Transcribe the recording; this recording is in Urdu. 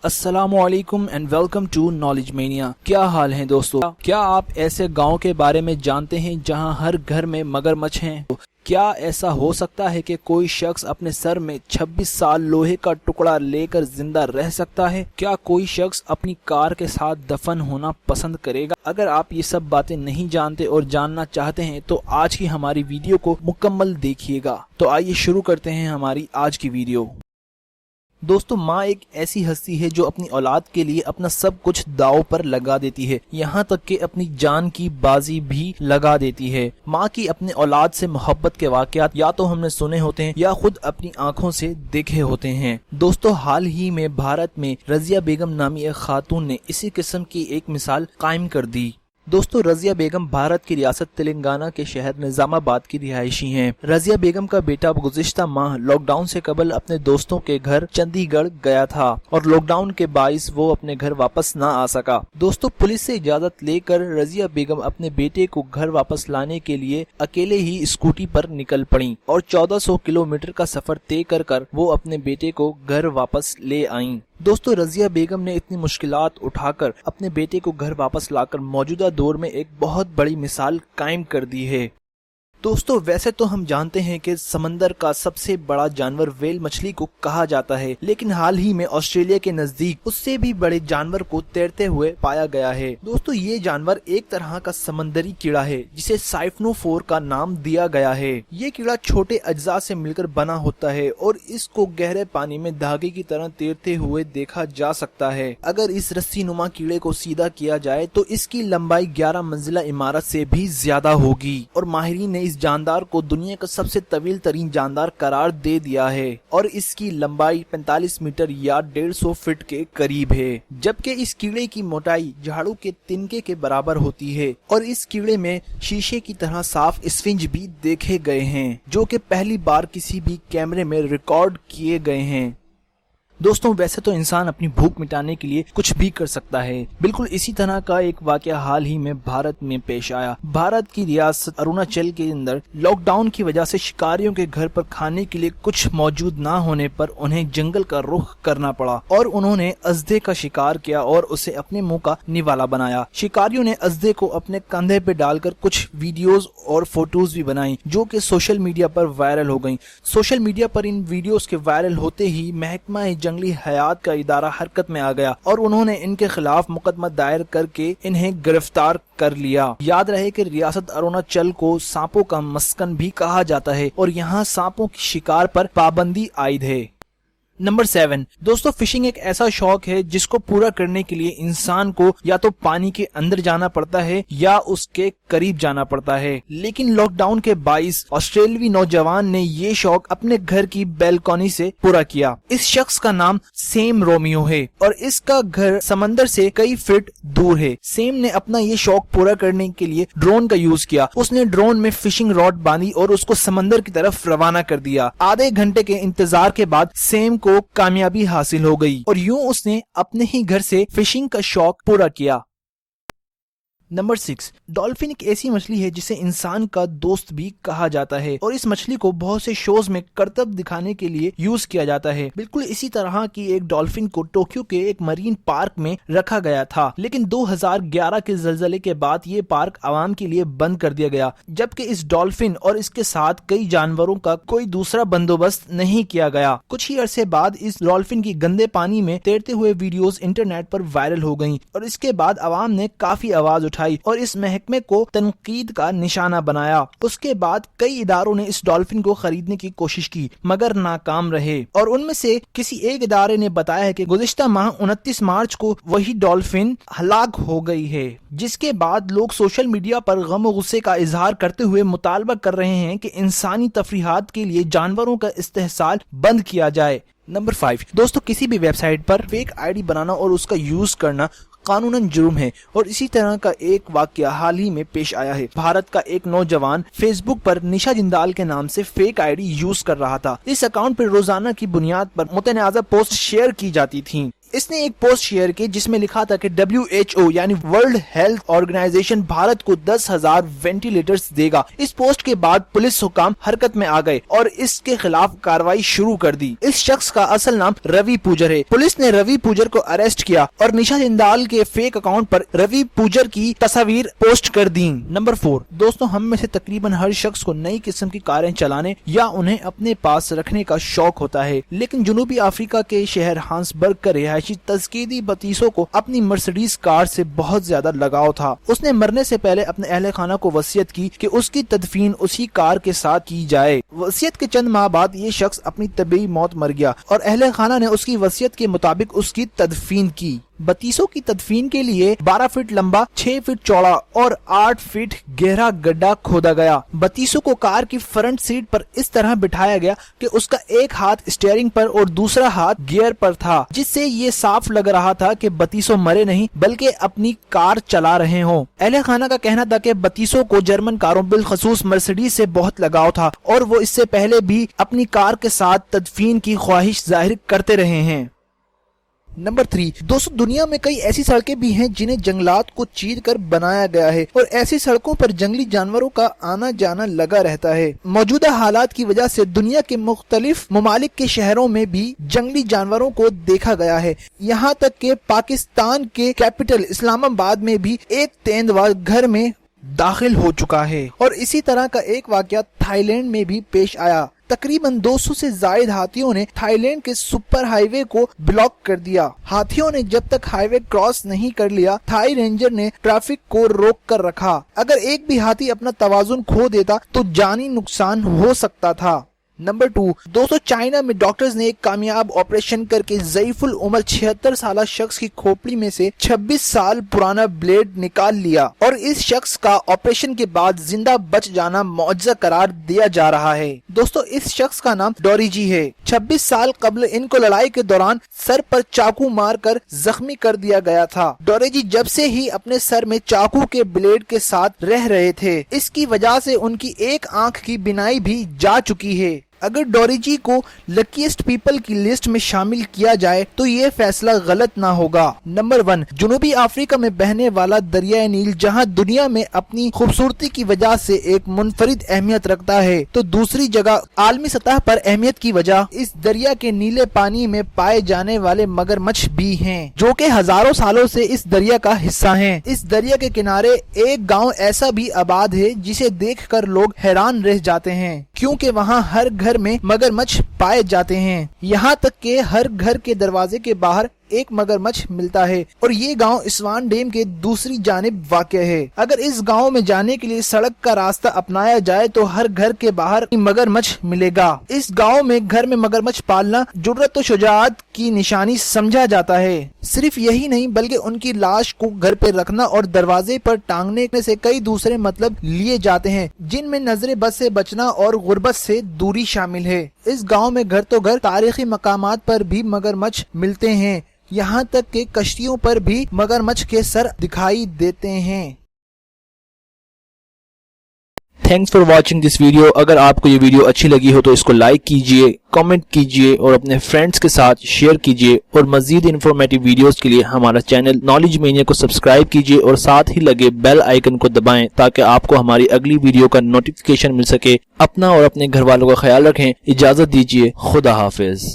السلام علیکم and welcome to Knowledge Mania. کیا حال ہیں دوستو؟ کیا آپ ایسے گاؤں کے بارے میں جانتے ہیں جہاں ہر گھر میں مگرمچھ ہیں؟ کیا ایسا ہو سکتا ہے کہ کوئی شخص اپنے سر میں 26 سال لوہے کا ٹکڑا لے کر زندہ رہ سکتا ہے؟ کیا کوئی شخص اپنی کار کے ساتھ دفن ہونا پسند کرے گا؟ اگر آپ یہ سب باتیں نہیں جانتے اور جاننا چاہتے ہیں تو آج کی ہماری ویڈیو کو مکمل دیکھیے گا۔ تو آئیے شروع کرتے ہیں ہماری آج کی ویڈیو۔ دوستو، ماں ایک ایسی ہستی ہے جو اپنی اولاد کے لیے اپنا سب کچھ داؤ پر لگا دیتی ہے، یہاں تک کہ اپنی جان کی بازی بھی لگا دیتی ہے۔ ماں کی اپنے اولاد سے محبت کے واقعات یا تو ہم نے سنے ہوتے ہیں یا خود اپنی آنکھوں سے دیکھے ہوتے ہیں۔ دوستو، حال ہی میں بھارت میں رضیہ بیگم نامی ایک خاتون نے اسی قسم کی ایک مثال قائم کر دی۔ دوستو، رضیہ بیگم بھارت کی ریاست تلنگانہ کے شہر نظام آباد کی رہائشی ہیں۔ رضیہ بیگم کا بیٹا گزشتہ ماہ لاک ڈاؤن سے قبل اپنے دوستوں کے گھر چندی گڑھ گیا تھا اور لاک ڈاؤن کے باعث وہ اپنے گھر واپس نہ آ سکا۔ دوستو، پولیس سے اجازت لے کر رضیہ بیگم اپنے بیٹے کو گھر واپس لانے کے لیے اکیلے ہی اسکوٹی پر نکل پڑیں اور 1400 کلومیٹر کا سفر طے کر وہ اپنے بیٹے کو گھر واپس لے آئیں۔ دوستو، رضیہ بیگم نے اتنی مشکلات اٹھا کر اپنے بیٹے کو گھر واپس لا کر موجودہ دور میں ایک بہت بڑی مثال قائم کر دی ہے۔ دوستو، ویسے تو ہم جانتے ہیں کہ سمندر کا سب سے بڑا جانور ویل مچھلی کو کہا جاتا ہے، لیکن حال ہی میں آسٹریلیا کے نزدیک اس سے بھی بڑے جانور کو تیرتے ہوئے پایا گیا ہے۔ دوستو، یہ جانور ایک طرح کا سمندری کیڑا ہے جسے سائفنوفور کا نام دیا گیا ہے۔ یہ کیڑا چھوٹے اجزاء سے مل کر بنا ہوتا ہے اور اس کو گہرے پانی میں دھاگے کی طرح تیرتے ہوئے دیکھا جا سکتا ہے۔ اگر اس رسی نما کیڑے کو سیدھا کیا جائے تو اس کی لمبائی 11 منزلہ عمارت سے بھی زیادہ ہوگی اور ماہرین نے اس جاندار کو دنیا کا سب سے طویل ترین جاندار قرار دے دیا ہے اور اس کی لمبائی 45 میٹر یا 150 فٹ کے قریب ہے، جبکہ اس کیڑے کی موٹائی جھاڑو کے تنکے کے برابر ہوتی ہے اور اس کیڑے میں شیشے کی طرح صاف اسفنج بھی دیکھے گئے ہیں جو کہ پہلی بار کسی بھی کیمرے میں ریکارڈ کیے گئے ہیں۔ دوستوں، ویسے تو انسان اپنی بھوک مٹانے کے لیے کچھ بھی کر سکتا ہے۔ بالکل اسی طرح کا ایک واقعہ حال ہی میں بھارت میں پیش آیا۔ بھارت کی ریاست اروناچل کے اندر لاک ڈاؤن کی وجہ سے شکاریوں کے گھر پر کھانے کے لیے کچھ موجود نہ ہونے پر انہیں جنگل کا رخ کرنا پڑا اور انہوں نے اژدھے کا شکار کیا اور اسے اپنے منہ کا نوالا بنایا۔ شکاریوں نے اژدھے کو اپنے کندھے پہ ڈال کر کچھ ویڈیوز اور فوٹوز بھی بنائیں جو کہ سوشل میڈیا پر وائرل ہو گئیں۔ سوشل میڈیا پر ان ویڈیوز کے وائرل ہوتے ہی محکمہ جنگلی حیات کا ادارہ حرکت میں آ گیا اور انہوں نے ان کے خلاف مقدمہ دائر کر کے انہیں گرفتار کر لیا۔ یاد رہے کہ ریاست اروناچل کو سانپوں کا مسکن بھی کہا جاتا ہے اور یہاں سانپوں کی شکار پر پابندی عائد ہے۔ نمبر 7، دوستو، فشنگ ایک ایسا شوق ہے جس کو پورا کرنے کے لیے انسان کو یا تو پانی کے اندر جانا پڑتا ہے یا اس کے قریب جانا پڑتا ہے، لیکن لاک ڈاؤن کے باعث آسٹریلوی نوجوان نے یہ شوق اپنے گھر کی بیلکونی سے پورا کیا۔ اس شخص کا نام سیم رومیو ہے اور اس کا گھر سمندر سے کئی فٹ دور ہے۔ سیم نے اپنا یہ شوق پورا کرنے کے لیے ڈرون کا یوز کیا۔ اس نے ڈرون میں فشنگ راڈ باندھی اور اس کو سمندر کی طرف روانہ کر دیا۔ آدھے گھنٹے کے انتظار کے بعد سیم کو کامیابی حاصل ہو گئی اور یوں اس نے اپنے ہی گھر سے فشنگ کا شوق پورا کیا۔ نمبر 6، ڈالفن ایک ایسی مچھلی ہے جسے انسان کا دوست بھی کہا جاتا ہے اور اس مچھلی کو بہت سے شوز میں کرتب دکھانے کے لیے یوز کیا جاتا ہے۔ بالکل اسی طرح کی ایک ڈالفن کو ٹوکیو کے ایک مرین پارک میں رکھا گیا تھا، لیکن 2011 کے زلزلے کے بعد یہ پارک عوام کے لیے بند کر دیا گیا، جبکہ اس ڈالفن اور اس کے ساتھ کئی جانوروں کا کوئی دوسرا بندوبست نہیں کیا گیا۔ کچھ ہی عرصے بعد اس ڈالفن کی گندے پانی میں تیرتے ہوئے ویڈیوز انٹرنیٹ پر وائرل ہو گئیں اور اس کے بعد عوام نے کافی آواز اٹھائی اور اس محکمے کو تنقید کا نشانہ بنایا۔ اس کے بعد کئی اداروں نے اس ڈالفن کو خریدنے کی کوشش کی مگر ناکام رہے اور ان میں سے کسی ایک ادارے نے بتایا ہے کہ گزشتہ ماہ 29 مارچ کو وہی ڈالفن ہلاک ہو گئی ہے، جس کے بعد لوگ سوشل میڈیا پر غم و غصے کا اظہار کرتے ہوئے مطالبہ کر رہے ہیں کہ انسانی تفریحات کے لیے جانوروں کا استحصال بند کیا جائے۔ نمبر 5، دوستو، کسی بھی ویب سائٹ پر فیک آئی ڈی بنانا اور اس کا یوز کرنا قانوناً جرم ہے اور اسی طرح کا ایک واقعہ حال ہی میں پیش آیا ہے۔ بھارت کا ایک نوجوان فیس بک پر نشا جندال کے نام سے فیک آئی ڈی یوز کر رہا تھا۔ اس اکاؤنٹ پر روزانہ کی بنیاد پر متنازع پوسٹ شیئر کی جاتی تھیں۔ اس نے ایک پوسٹ شیئر کی جس میں لکھا تھا کہ WHO یعنی ورلڈ ہیلتھ آرگنائزیشن بھارت کو 10,000 وینٹیلیٹرز دے گا۔ اس پوسٹ کے بعد پولیس حکام حرکت میں آ گئے اور اس کے خلاف کارروائی شروع کر دی۔ اس شخص کا اصل نام روی پوجر ہے۔ پولیس نے روی پوجر کو اریسٹ کیا اور نشا جندال کے فیک اکاؤنٹ پر روی پوجر کی تصاویر پوسٹ کر دیں۔ نمبر 4 دوستوں، ہم میں سے تقریباً ہر شخص کو نئی قسم کی کاریں چلانے یا انہیں اپنے پاس رکھنے کا شوق ہوتا ہے، لیکن جنوبی افریقہ کے شہر ہانسبرگ کا رہائشی تزکیدی بتیسو کو اپنی مرسیڈیز کار سے بہت زیادہ لگاؤ تھا۔ اس نے مرنے سے پہلے اپنے اہل خانہ کو وصیت کی کہ اس کی تدفین اسی کار کے ساتھ کی جائے۔ وصیت کے چند ماہ بعد یہ شخص اپنی طبیعی موت مر گیا اور اہل خانہ نے اس کی وصیت کے مطابق اس کی تدفین کی۔ بتیسو کی تدفین کے لیے 12 فٹ لمبا، 6 فٹ چوڑا اور 8 فٹ گہرا گڈھا کھودا گیا۔ بتیسو کو کار کی فرنٹ سیٹ پر اس طرح بٹھایا گیا کہ اس کا ایک ہاتھ اسٹیئرنگ پر اور دوسرا ہاتھ گیئر پر تھا، جس سے یہ صاف لگ رہا تھا کہ بتیسو مرے نہیں بلکہ اپنی کار چلا رہے ہوں۔ اہل خانہ کا کہنا تھا کہ بتیسو کو جرمن کاروں بالخصوص مرسیڈیز سے بہت لگاؤ تھا اور وہ اس سے پہلے بھی اپنی کار کے ساتھ تدفین کی خواہش ظاہر کرتے رہے ہیں۔ نمبر 3 دوستو، دنیا میں کئی ایسی سڑکیں بھی ہیں جنہیں جنگلات کو چیر کر بنایا گیا ہے اور ایسی سڑکوں پر جنگلی جانوروں کا آنا جانا لگا رہتا ہے۔ موجودہ حالات کی وجہ سے دنیا کے مختلف ممالک کے شہروں میں بھی جنگلی جانوروں کو دیکھا گیا ہے، یہاں تک کہ پاکستان کے کیپٹل اسلام آباد میں بھی ایک تیندوا گھر میں داخل ہو چکا ہے، اور اسی طرح کا ایک واقعہ تھائی لینڈ میں بھی پیش آیا۔ تقریباً 200 سے زائد ہاتھیوں نے تھائی لینڈ کے سپر ہائی وے کو بلاک کر دیا۔ ہاتھیوں نے جب تک ہائی وے کراس نہیں کر لیا، تھائی رینجر نے ٹریفک کو روک کر رکھا۔ اگر ایک بھی ہاتھی اپنا توازن کھو دیتا تو جانی نقصان ہو سکتا تھا۔ نمبر 2 دوستو، چائنا میں ڈاکٹرز نے ایک کامیاب آپریشن کر کے ضعیف العمر 76 سالہ شخص کی کھوپڑی میں سے 26 سال پرانا بلیڈ نکال لیا اور اس شخص کا آپریشن کے بعد زندہ بچ جانا معجزہ قرار دیا جا رہا ہے۔ دوستو، اس شخص کا نام ڈوریجی ہے۔ 26 سال قبل ان کو لڑائی کے دوران سر پر چاقو مار کر زخمی کر دیا گیا تھا۔ ڈوریجی جب سے ہی اپنے سر میں چاقو کے بلیڈ کے ساتھ رہ رہے تھے، اس کی وجہ سے ان کی ایک آنکھ کی بینائی بھی جا چکی ہے۔ اگر ڈوریجی کو لکیسٹ پیپل کی لسٹ میں شامل کیا جائے تو یہ فیصلہ غلط نہ ہوگا۔ نمبر 1 جنوبی افریقہ میں بہنے والا دریائے نیل جہاں دنیا میں اپنی خوبصورتی کی وجہ سے ایک منفرد اہمیت رکھتا ہے، تو دوسری جگہ عالمی سطح پر اہمیت کی وجہ اس دریا کے نیلے پانی میں پائے جانے والے مگرمچھ بھی ہیں، جو کہ ہزاروں سالوں سے اس دریا کا حصہ ہیں۔ اس دریا کے کنارے ایک گاؤں ایسا بھی آباد ہے جسے دیکھ کر لوگ حیران رہ جاتے ہیں، کیونکہ وہاں ہر گھر میں مگرمچھ پائے جاتے ہیں، یہاں تک کہ ہر گھر کے دروازے کے باہر ایک مگرمچھ ملتا ہے، اور یہ گاؤں اسوان ڈیم کے دوسری جانب واقع ہے۔ اگر اس گاؤں میں جانے کے لیے سڑک کا راستہ اپنایا جائے تو ہر گھر کے باہر مگرمچھ ملے گا۔ اس گاؤں میں گھر میں مگرمچھ پالنا جرأت و شجاعت کی نشانی سمجھا جاتا ہے۔ صرف یہی نہیں بلکہ ان کی لاش کو گھر پہ رکھنا اور دروازے پر ٹانگنے سے کئی دوسرے مطلب لیے جاتے ہیں، جن میں نظر بد سے بچنا اور غربت سے دوری شامل ہے۔ اس گاؤں میں گھر تو گھر تاریخی مقامات پر بھی مگرمچھ ملتے ہیں، یہاں تک کہ کشتیوں پر بھی مگرمچھ کے سر دکھائی دیتے ہیں۔ Thanks for watching this video. اگر آپ کو یہ ویڈیو اچھی لگی ہو تو اس کو لائک کیجئے، کامنٹ کیجئے اور اپنے فرینڈز کے ساتھ شیئر کیجئے، اور مزید انفارمیٹیو ویڈیوز کے لیے ہمارا چینل نالج مینیا کو سبسکرائب کیجئے اور ساتھ ہی لگے بیل آئیکن کو دبائیں تاکہ آپ کو ہماری اگلی ویڈیو کا نوٹیفیکیشن مل سکے۔ اپنا اور اپنے گھر والوں کا خیال رکھیں۔ اجازت دیجئے، خدا حافظ۔